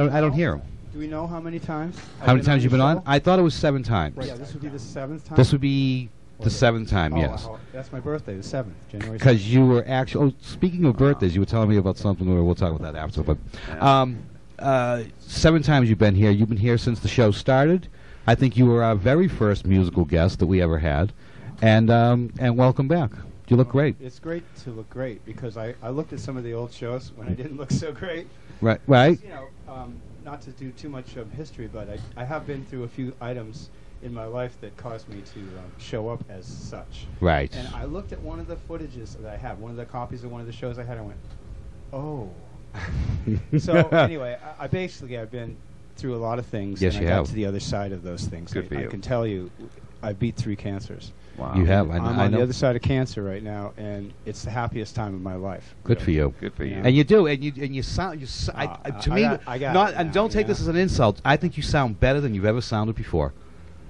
I don't hear him. Do we know how many times? How many times you've been on? I thought it was 7 times. Right, yeah, this would be the 7th time? This would be the 7th time, yes. That's my birthday, the 7th, January 7th. Because you were actually... Oh, speaking of birthdays, you were telling me about something. We'll talk about that after. But 7 times you've been here. You've been here since the show started. I think you were our very first musical guest that we ever had. And welcome back. You look great. It's great to look great because I looked at some of the old shows when I didn't look so great. Right. Right. You know, not to do too much of history, but I have been through a few items in my life that caused me to show up as such. Right. And I looked at one of the footages that I have, one of the copies of one of the shows I had, and I went, oh. So anyway, I've been through a lot of things. Yes, and you I got have. to the other side of those things. Good for you. I can tell you, I beat 3 cancers. Wow. You have. I'm I on know. the other side of cancer right now, and it's the happiest time of my life. Good for you. Good for you. And you do, and you sound. To me, I got not. it And now, don't take you know? this as an insult. I think you sound better than you've ever sounded before.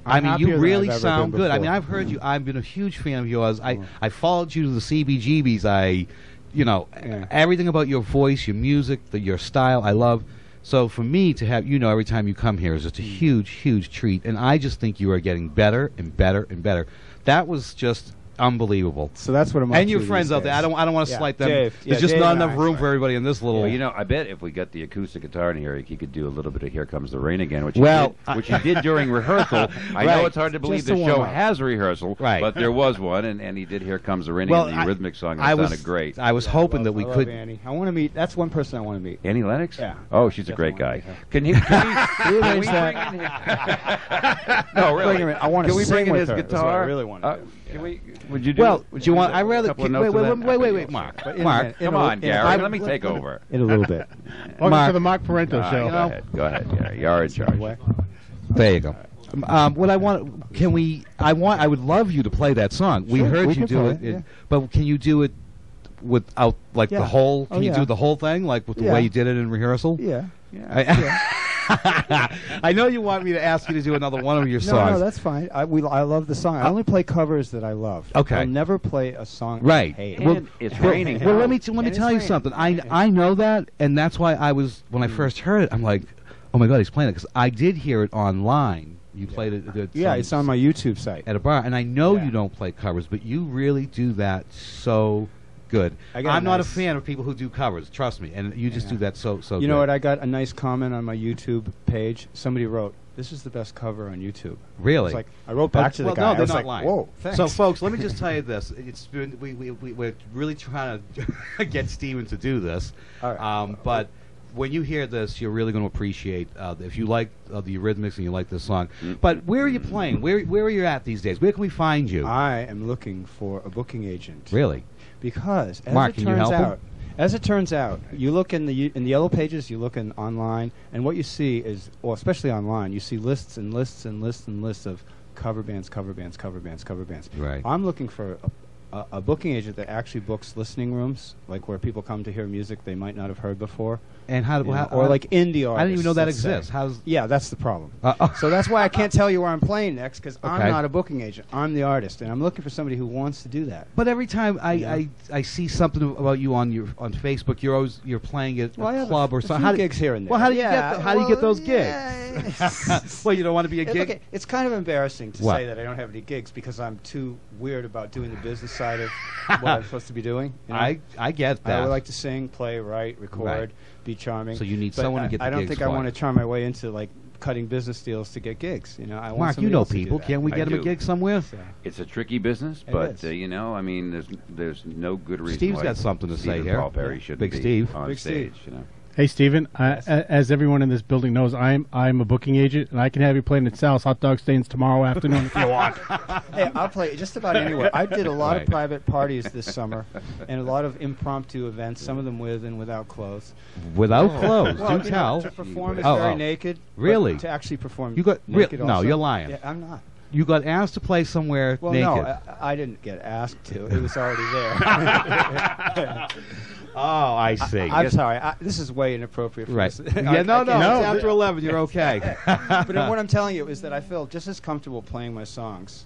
I'm I mean, you happier than really I've ever sound been good. I before. mean, I've heard you. I've been a huge fan of yours. I followed you to the CBGBs. You know, everything about your voice, your music, your style, I love. So for me to have, every time you come here is just a huge, huge treat. And I just think you are getting better and better and better. That was just unbelievable. So that's what I'm up And to your these friends out there. days. I don't want to slight them. Dave. There's just Dave not and enough I. room for everybody in this little. Well, you know, I bet if we got the acoustic guitar in here, he could do a little bit of "Here Comes the Rain" again, which he did during rehearsal. I know it's hard to believe the show has a rehearsal, but there was one, and he did "Here Comes the Rain" again, the rhythmic song. That sounded great. I was hoping that we could. Annie. I want to meet. That's one person I want to meet. Annie Lennox? Yeah. Oh, she's a great guy. Can we arrange that? No, really. I want to Can we sing bring in with his her. guitar? That's what I really want to do. Can we? Would you do? Well, do you want? I rather. Wait, Mark. Mark, come on, Gary. Let me take over. In a little bit. Welcome to the Mark Parenteau show. Go ahead, Gary. You're in charge. There you go. What I want, can we? I would love you to play that song. We heard you do it, but can you do it without the whole? Can you do the whole thing like with the way you did it in rehearsal? Yeah. I know you want me to ask you to do another one of your songs. No, that's fine. I love the song. I only play covers that I love. Okay. I'll never play a song right. I hate. And it's raining. Well, let me tell you something. I know that, and that's why when I first heard it, I'm like, oh my God, he's playing it, because I did hear it online. You played it. It's on my YouTube site at a bar, and I know you don't play covers, but you really do that so good. I'm not a fan of people who do covers. Trust me, and you just do that so. You know what? I got a nice comment on my YouTube page. Somebody wrote, "This is the best cover on YouTube." Really? It's like I wrote back to the guy. No, they're I was not like, lying. Whoa, thanks. So, folks, let me just tell you this: it's been we're really trying to get Steven to do this, but. When you hear this, you're really going to appreciate if you like the Eurythmics and you like this song. But where are you playing? Where are you at these days? Where can we find you? I am looking for a booking agent. Really? Because Mark, can you help him? As it turns out, you look in the yellow pages, you look in online, and what you see is, well, especially online, you see lists and lists and lists and lists of cover bands, cover bands, cover bands, cover bands. Right. I'm looking for a booking agent that actually books listening rooms, like where people come to hear music they might not have heard before. And or like indie artists. I didn't even know that exists. Yeah, that's the problem. So that's why I can't tell you where I'm playing next, because I'm not a booking agent. I'm the artist, and I'm looking for somebody who wants to do that. But every time I see something about you on Facebook, you're playing at a club or something. Gigs here and there. Well, how do you get those gigs? Well, you don't want to be a gig. Okay, it's kind of embarrassing to say that I don't have any gigs because I'm too weird about doing the business side of what I'm supposed to be doing. You know? I get that. I would like to sing, play, write, record, be charming. So you need someone to get the gigs. I don't think I want to charm my way into like cutting business deals to get gigs. You know, I want Mark, you know people. Can't we get him a gig somewhere? It's a tricky business, but you know, I mean, there's no good reason. Steve's why got something to say here. Paul Perry shouldn't Big be Steve on stage. You know. Hey, Steven, as everyone in this building knows, I'm a booking agent, and I can have you playing at Sal's Hot Dog Stands tomorrow afternoon if you want. Hey, I'll play just about anywhere. I did a lot of private parties this summer, and a lot of impromptu events, some of them with and without clothes. Without clothes? Well, do tell. To perform is very naked. Really? To actually perform naked also. No, you're lying. Yeah, I'm not. You got asked to play somewhere naked. No, I didn't get asked to. It was already there. Oh, I see. I'm sorry. This is way inappropriate for this. Yeah, no. It's after 11. You're okay. But what I'm telling you is that I feel just as comfortable playing my songs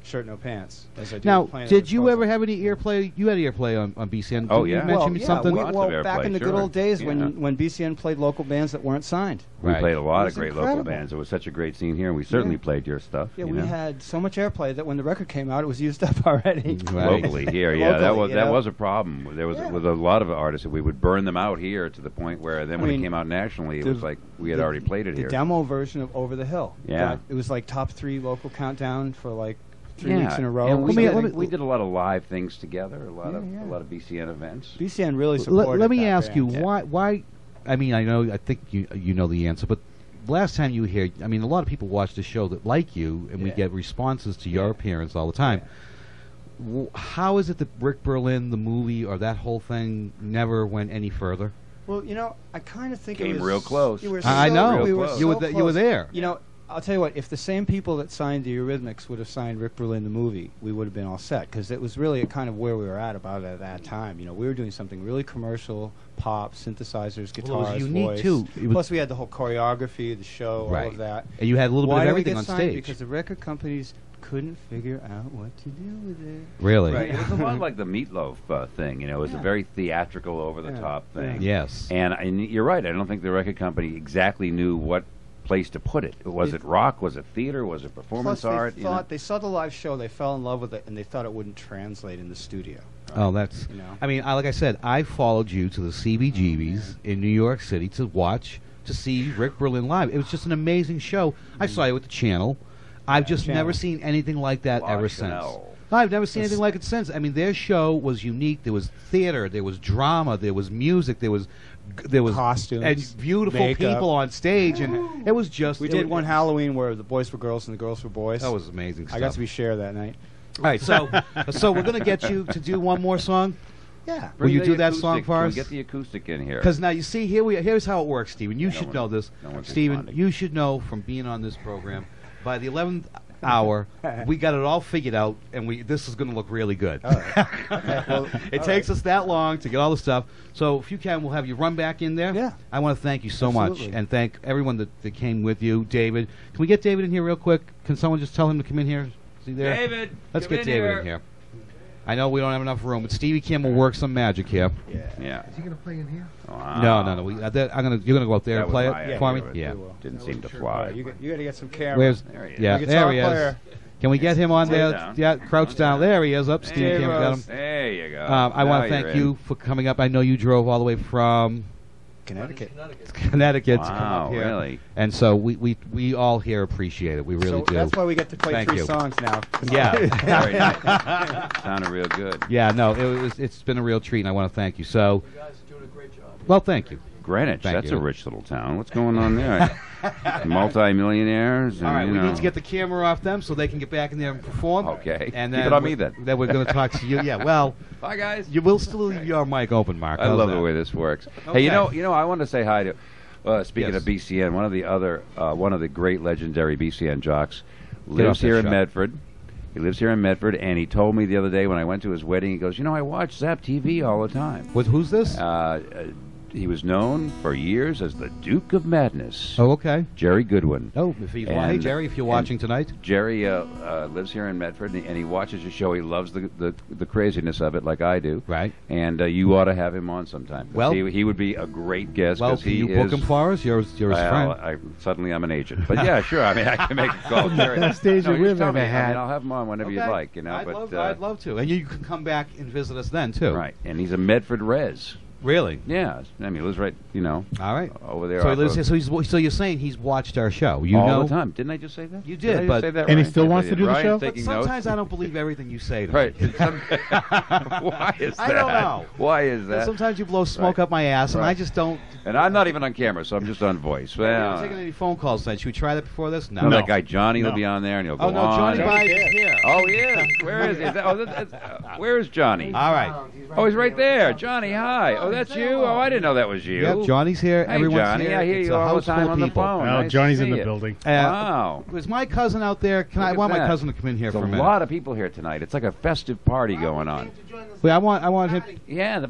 shirt, no pants. As I do now, playing did you ever have any airplay? You had airplay on BCN. Oh, Did yeah. you mention something? Well, back in the good old days when BCN played local bands that weren't signed. We played a lot of great local bands. It was such a great scene here, and we certainly played your stuff. Yeah, we had so much airplay that when the record came out, it was used up already. Locally here, that was a problem. There was with a lot of artists, we would burn them out here to the point where then when it came out nationally, it was like we had already played it here. The demo version of Over the Hill. Yeah. It was like top 3 local countdown for like 3 weeks in a row. And we did a lot of live things together, a lot of BCN events. BCN really supported. Let me ask you why. I mean, I think you know the answer, but last time you were here, I mean, a lot of people watch the show that like you, and we get responses to your appearance all the time. How is it that Rick Berlin, the movie, or that whole thing never went any further? Well, I kind of think it was real close. I know. You were there. I'll tell you what, if the same people that signed the Eurythmics would have signed Rick Berlin the movie, we would have been all set, because it was really kind of where we were at that time. We were doing something really commercial, pop, synthesizers, guitars, it was unique voice. Too. Plus we had the whole choreography, the show, all of that. And you had a little bit of everything on stage. Because the record companies couldn't figure out what to do with it. Really? Right. It was a lot like the Meatloaf thing. It was a very theatrical, over-the-top thing. Yes. And you're right. I don't think the record company exactly knew what place to put it. Was it rock? Was it theater? Was it performance art? They saw the live show, they fell in love with it, and they thought it wouldn't translate in the studio. Right? Oh, that's. I mean, like I said, I followed you to the CBGBs in New York City to see Rick Berlin live. It was just an amazing show. I saw you at the Channel. I've just never seen anything like that ever since. I've never seen anything like it since. I mean, their show was unique. There was theater, there was drama, there was music, there was costumes, and beautiful people on stage, and it was just. We did one Halloween where the boys were girls and the girls were boys. That was amazing stuff. I got to be Cher that night. All right, so we're gonna get you to do one more song. Yeah. Will you do that song for us? Get the acoustic in here. Because now you see, here's how it works, Stephen. You should know this. Stephen, you should know from being on this program. By the 11th hour, we got it all figured out, and this is going to look really good. All right. It takes us that long to get all the stuff. So if you can, we'll have you run back in there. Yeah. I want to thank you so much, and thank everyone that came with you. David, can we get David in here real quick? Can someone just tell him to come in here? Is he there? David, let's get David in here. I know we don't have enough room, but Stevie Kim will work some magic here. Yeah. Is he going to play in here? Wow. No. You're gonna go up there and play it for me. Yeah. Didn't seem to fly. You got to get some camera. There he is. Yeah, there he is. Can we get him on there? Down. Yeah, crouch down. There he is. Up, Stevie Kim got him. There you go. I want to thank you for coming up. I know you drove all the way from Connecticut. To come up here. Really? And so we all here appreciate it. We really do. That's why we get to play three songs now. Yeah. Very nice. Sounded real good. Yeah, no, it's been a real treat, and I want to thank you. So, You guys are doing a great job. Well, thank you. Greenwich, Thank that's you. a rich little town. What's going on there? Multi-millionaires. And, All right, we need to get the camera off them so they can get back in there and perform. Okay. And Keep it on me then. Then we're going to talk to you. Yeah, well. Bye, guys. You will still leave your mic open, Mark. I love the way this works. Okay. Hey, you know, I want to say hi to. Speaking of BCN, one of the great legendary BCN jocks lives here in Medford. He lives here in Medford, and he told me the other day when I went to his wedding, he goes, I watch Zapp TV all the time. Who's this? He was known for years as the Duke of Madness. Oh, okay. Jerry Goodwin. Oh, hey, Jerry, if you're watching tonight. Jerry lives here in Medford, and he watches your show. He loves the craziness of it, like I do. Right. And you ought to have him on sometime. Well, he would be a great guest. Well, can you book him for us? You're his friend. Suddenly I'm an agent. But yeah, sure. I mean, I can make a call. Jerry. Best agent we've ever had. I'll have him on whenever you'd like. I'd love to. And you can come back and visit us then, too. Right. And he's a Medford res. Really? Yeah. I mean, he lives right, all right, over there. So he lives here. So you're saying he's watched our show? All the time. Didn't I just say that? You did, but and he still wants to do the show. But sometimes I don't believe everything you say to me. Right. Why is that? I don't know. Why is that? Sometimes you blow smoke up my ass, and I just don't. And I'm not even on camera, so I'm just on voice. We're not taking any phone calls then. Should we try that before this? No. That guy Johnny will be on there, and he'll go on. Oh no, Johnny Byes is here. Oh, he is. Where is he? Where is Johnny? All right. Oh, he's right there. Johnny, hi. Oh, that's you. Oh, I didn't know that was you. Yep, Johnny's here. Hey, Everyone's Johnny. here. I hear you all the time on the phone. Well, Nice Johnny's to in see the you. building. Wow. Is my cousin out there? I want my cousin to come in here for a minute. There's a lot of people here tonight. It's like a festive party going on. Wait, I want him. Yeah,